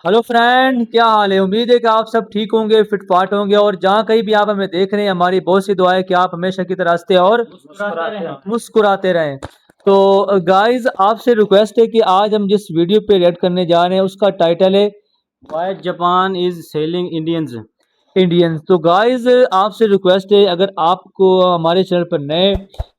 Hello friend, क्या हाल है। उम्मीद है कि आप सब ठीक होंगे, फिट फाट होंगे और जहाँ कहीं भी आप हमें देख रहे हैं, हमारी बहुत सी दुआ है कि आप हमेशा की तरह हंसते और मुस्कुराते रहें। तो गाइस, आपसे रिक्वेस्ट है कि आज हम जिस वीडियो पे रिएक्ट करने जा रहे हैं उसका टाइटल है Why Japan is selling Indians? Indians. तो गाइस, आपसे रिक्वेस्ट है, अगर आपको हमारे चैनल पर नए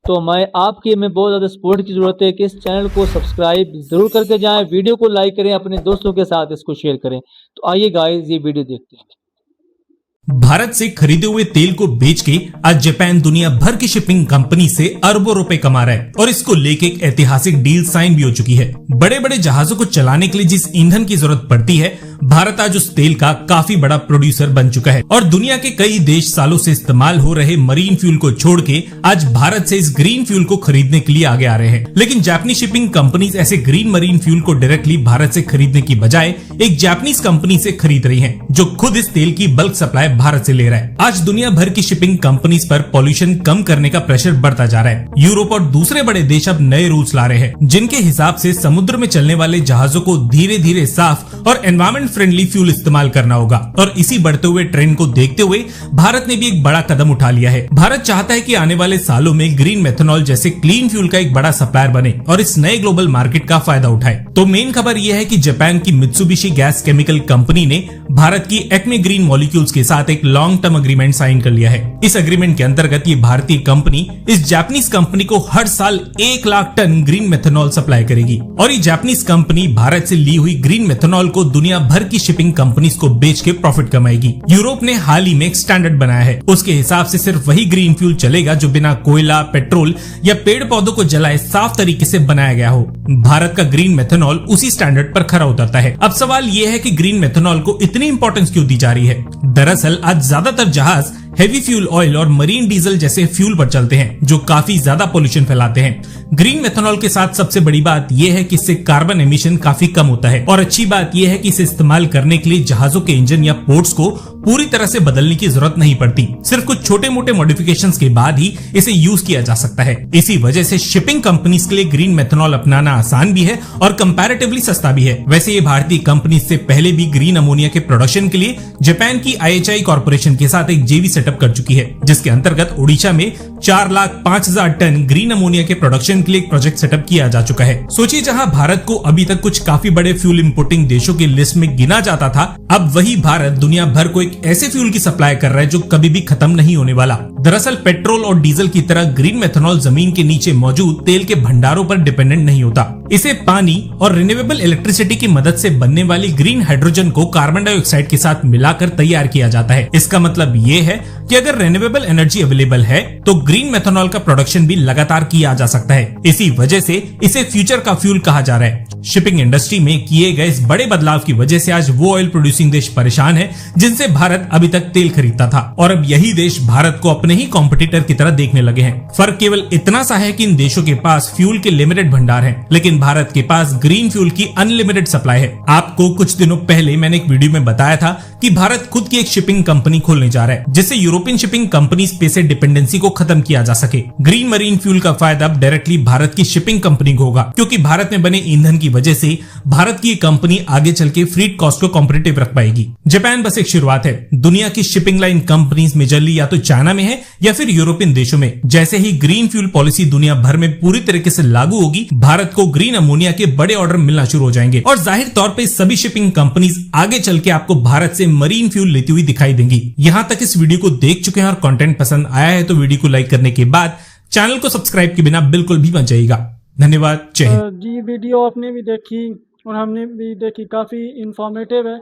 तो मैं आपकी हमें बहुत ज़्यादा सपोर्ट की ज़रूरत है कि इस चैनल को सब्सक्राइब ज़रूर करके जाएं, वीडियो को लाइक करें, अपने दोस्तों के साथ इसको शेयर करें। तो आइए गाइस, ये वीडियो देखते हैं। भारत से खरीदे हुए तेल को बेच के आज जापान दुनिया भर की शिपिंग कंपनी से अरबों रुपए कमा रहा है और इसको लेके एक ऐतिहासिक डील साइन भी हो चुकी है। बड़े बड़े जहाजों को चलाने के लिए जिस ईंधन की जरूरत पड़ती है, भारत आज उस तेल का काफी बड़ा प्रोड्यूसर बन चुका है और दुनिया के कई देश सालों से इस्तेमाल हो रहे मरीन फ्यूल को छोड़ के आज भारत से इस ग्रीन फ्यूल को खरीदने के लिए आगे आ रहे हैं। लेकिन जापानी शिपिंग कंपनीज ऐसे ग्रीन मरीन फ्यूल को डायरेक्टली भारत से खरीदने की बजाय एक जापानीज कंपनी से खरीद रही है, जो खुद इस तेल की बल्क सप्लाई भारत से ले रहा है। आज दुनिया भर की शिपिंग कंपनीज पर पॉल्यूशन कम करने का प्रेशर बढ़ता जा रहा है। यूरोप और दूसरे बड़े देश अब नए रूल्स ला रहे हैं, जिनके हिसाब से समुद्र में चलने वाले जहाजों को धीरे धीरे साफ और एनवायरमेंट फ्रेंडली फ्यूल इस्तेमाल करना होगा। और इसी बढ़ते हुए ट्रेंड को देखते हुए भारत ने भी एक बड़ा कदम उठा लिया है। भारत चाहता है कि आने वाले सालों में ग्रीन मेथनॉल जैसे क्लीन फ्यूल का एक बड़ा सप्लायर बने और इस नए ग्लोबल मार्केट का फायदा उठाए। तो मेन खबर यह है कि जापान की मित्सुबिशी गैस केमिकल कंपनी ने भारत की एक्मे ग्रीन मॉलिक्यूल्स के साथ एक लॉन्ग टर्म अग्रीमेंट साइन कर लिया है। इस अग्रीमेंट के अंतर्गत ये भारतीय कंपनी इस जापानीज कंपनी को हर साल 1 lakh tonne green methanol supply करेगी और ये जापानीज कंपनी भारत से ली हुई ग्रीन मेथनॉल को दुनिया भर की शिपिंग कंपनीज को बेच के प्रॉफिट कमाएगी। यूरोप ने हाल ही में एक स्टैंडर्ड बनाया है। उसके हिसाब से सिर्फ वही ग्रीन फ्यूल चलेगा जो बिना कोयला, पेट्रोल या पेड़ पौधों को जलाए साफ तरीके से बनाया गया हो। भारत का ग्रीन मेथनॉल उसी स्टैंडर्ड पर खरा उतरता है। अब सवाल यह है कि ग्रीन मेथनॉल को इतनी इंपॉर्टेंस क्यों दी जा रही है। दरअसल आज ज्यादातर जहाज हेवी फ्यूल ऑयल और मरीन डीजल जैसे फ्यूल पर चलते हैं, जो काफी ज्यादा पोल्यूशन फैलाते हैं। ग्रीन मेथनॉल के साथ सबसे बड़ी बात यह है कि इससे कार्बन एमिशन काफी कम होता है और अच्छी बात यह है कि इसे इस्तेमाल करने के लिए जहाजों के इंजन या पोर्ट्स को पूरी तरह से बदलने की जरूरत नहीं पड़ती। सिर्फ कुछ छोटे मोटे मॉडिफिकेशंस के बाद ही इसे यूज किया जा सकता है। इसी वजह से शिपिंग कंपनीज के लिए ग्रीन मेथनॉल अपनाना आसान भी है और कंपैरेटिवली सस्ता भी है। वैसे ये भारतीय कंपनी से पहले भी ग्रीन अमोनिया के प्रोडक्शन के लिए जापान की IHI कॉर्पोरेशन के साथ एक JV सेटअप कर चुकी है, जिसके अंतर्गत ओडिशा में 4,05,000 टन ग्रीन अमोनिया के प्रोडक्शन के लिए एक प्रोजेक्ट सेटअप किया जा चुका है। सोचिए, जहां भारत को अभी तक कुछ काफी बड़े फ्यूल इंपोर्टिंग देशों की लिस्ट में गिना जाता था, अब वही भारत दुनिया भर को एक ऐसे फ्यूल की सप्लाई कर रहा है जो कभी भी खत्म नहीं होने वाला। दरअसल पेट्रोल और डीजल की तरह ग्रीन मेथनॉल जमीन के नीचे मौजूद तेल के भंडारों पर डिपेंडेंट नहीं होता। इसे पानी और रिन्यूएबल इलेक्ट्रिसिटी की मदद से बनने वाली ग्रीन हाइड्रोजन को कार्बन डाइऑक्साइड के साथ मिलाकर तैयार किया जाता है। इसका मतलब ये है कि अगर रिन्यूएबल एनर्जी अवेलेबल है तो ग्रीन मेथनॉल का प्रोडक्शन भी लगातार किया जा सकता है। इसी वजह से इसे फ्यूचर का फ्यूल कहा जा रहा है। शिपिंग इंडस्ट्री में किए गए इस बड़े बदलाव की वजह से आज वो ऑयल प्रोड्यूसिंग देश परेशान है जिनसे भारत अभी तक तेल खरीदता था, और अब यही देश भारत को अपने ही कॉम्पिटिटर की तरह देखने लगे हैं। फर्क केवल इतना सा है कि इन देशों के पास फ्यूल के लिमिटेड भंडार हैं, लेकिन भारत के पास ग्रीन फ्यूल की अनलिमिटेड सप्लाई है। आपको कुछ दिनों पहले मैंने एक वीडियो में बताया था कि भारत खुद की एक शिपिंग कंपनी खोलने जा रहा है, जिससे यूरोपियन शिपिंग कंपनीज पे से डिपेंडेंसी को खत्म किया जा सके। ग्रीन मरीन फ्यूल का फायदा अब डायरेक्टली भारत की शिपिंग कंपनी को होगा, क्योंकि भारत में बने ईंधन की वजह से भारत की कंपनी आगे चल के फ्रीट कॉस्ट को कॉम्पिटिटिव रख पाएगी। जापान बस एक शुरुआत है। दुनिया की शिपिंग लाइन कंपनीज मेजरली या तो चाइना में है या फिर यूरोपियन देशों में। जैसे ही ग्रीन फ्यूल पॉलिसी दुनिया भर में पूरी तरीके से लागू होगी, भारत को ग्रीन अमोनिया के बड़े ऑर्डर मिलना शुरू हो जाएंगे और जाहिर तौर पे सभी शिपिंग कंपनीज आगे चल के आपको भारत से मरीन फ्यूल लेती हुई दिखाई देंगी। यहाँ तक इस वीडियो को देख चुके हैं और कंटेंट पसंद आया है तो वीडियो को लाइक करने के बाद चैनल को सब्सक्राइब के बिना बिल्कुल भी मत जाइएगा। धन्यवाद। जय हिंद। जी, वीडियो आपने भी देखी और हमने भी देखी, काफ़ी इंफॉर्मेटिव है।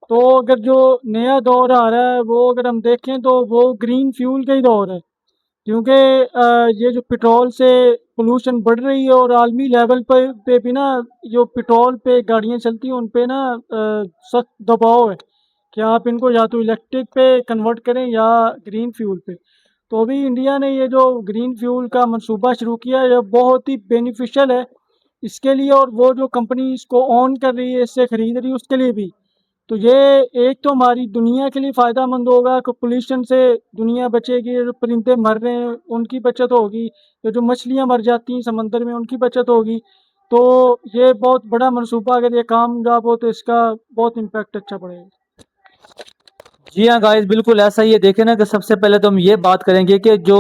तो अगर जो नया दौर आ रहा है वो अगर हम देखें तो वो ग्रीन फ्यूल का ही दौर है, क्योंकि ये जो पेट्रोल से पोल्यूशन बढ़ रही है और आलमी लेवल पे भी ना, जो पेट्रोल पे गाड़ियाँ चलती हैं उन पे ना सख्त दबाव है कि आप इनको या तो इलेक्ट्रिक पे कन्वर्ट करें या ग्रीन फ्यूल पे। तो अभी इंडिया ने ये जो ग्रीन फ्यूल का मंसूबा शुरू किया है, ये बहुत ही बेनिफिशियल है इसके लिए, और वो जो कंपनी इसको ऑन कर रही है, इससे ख़रीद रही है, उसके लिए भी। तो ये एक तो हमारी दुनिया के लिए फ़ायदा मंद होगा कि पोल्यूशन से दुनिया बचेगी, जो परिंदे मर रहे हैं उनकी बचत होगी, ये जो मछलियाँ मर जाती हैं समंदर में उनकी बचत होगी। तो ये बहुत बड़ा मनसूबा, अगर ये कामयाब हो तो इसका बहुत इम्पैक्ट अच्छा पड़ेगा। जी हाँ गाइस, बिल्कुल ऐसा ही है। देखें ना कि सबसे पहले तो हम ये बात करेंगे कि जो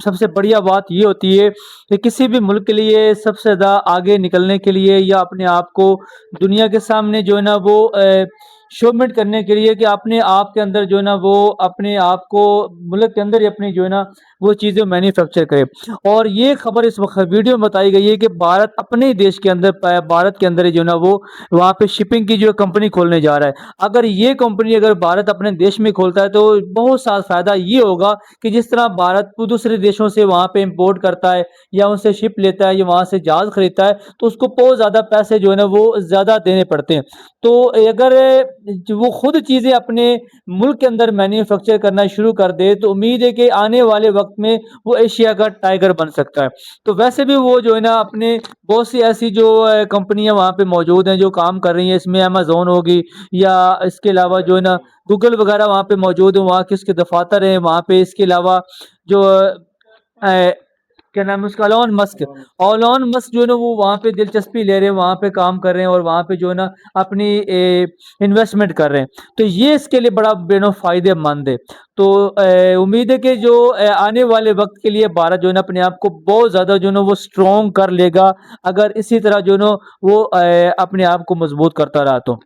सबसे बढ़िया बात ये होती है कि किसी भी मुल्क के लिए सबसे ज़्यादा आगे निकलने के लिए या अपने आप को दुनिया के सामने जो है ना वो शोमिट करने के लिए कि अपने आप के अंदर जो है ना वो अपने आप को मुल्क के अंदर ही अपनी जो है ना वो चीज़ें मैन्युफैक्चर करे। और ये खबर इस वक्त वीडियो में बताई गई है कि भारत अपने ही देश के अंदर भारत के अंदर ही जो है ना वो वहाँ पे शिपिंग की जो कंपनी खोलने जा रहा है। अगर ये कंपनी अगर भारत अपने देश में खोलता है तो बहुत सा फ़ायदा ये होगा कि जिस तरह भारत को दूसरे देशों से वहाँ पे इंपोर्ट करता है या उनसे शिप लेता है या वहाँ से जहाज़ खरीदता है तो उसको बहुत ज़्यादा पैसे जो है ना वो ज़्यादा देने पड़ते हैं। तो अगर जो वो खुद चीज़ें अपने मुल्क के अंदर मैन्युफैक्चर करना शुरू कर दे तो उम्मीद है कि आने वाले वक्त में वो एशिया का टाइगर बन सकता है। तो वैसे भी वो जो है ना अपने बहुत सी ऐसी जो कंपनियां वहाँ पे मौजूद हैं जो काम कर रही हैं, इसमें अमेज़न होगी या इसके अलावा जो है ना गूगल वगैरह वहाँ पे मौजूद है, वहाँ के उसके दफातर हैं वहाँ पे। इसके अलावा जो क्या नाम है उसका, एलोन मस्क जो है ना वो वहाँ पे दिलचस्पी ले रहे हैं, वहाँ पे काम कर रहे हैं और वहाँ पे जो है ना अपनी इन्वेस्टमेंट कर रहे हैं। तो ये इसके लिए बड़ा फायदेमंद है। तो उम्मीद है कि जो आने वाले वक्त के लिए भारत जो है ना अपने आप को बहुत ज़्यादा जो है ना वो स्ट्रॉन्ग कर लेगा अगर इसी तरह जो है ना वो अपने आप को मजबूत करता रहा तो।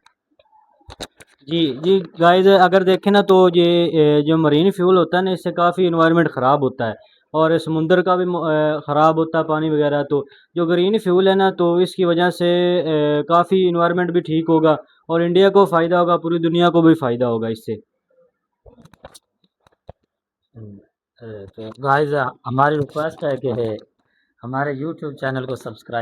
जी जी गाइस, अगर देखें ना तो ये जो मरीन फ्यूल होता है ना, इससे काफ़ी इन्वायरमेंट ख़राब होता है और समुंदर का भी ख़राब होता है पानी वगैरह। तो जो ग्रीन फ्यूल है ना, तो इसकी वजह से काफ़ी इन्वायरमेंट भी ठीक होगा और इंडिया को फ़ायदा होगा, पूरी दुनिया को भी फ़ायदा होगा इससे। तो गाइस, हमारी रिक्वेस्ट है कि हमारे यूट्यूब चैनल को सब्सक्राइब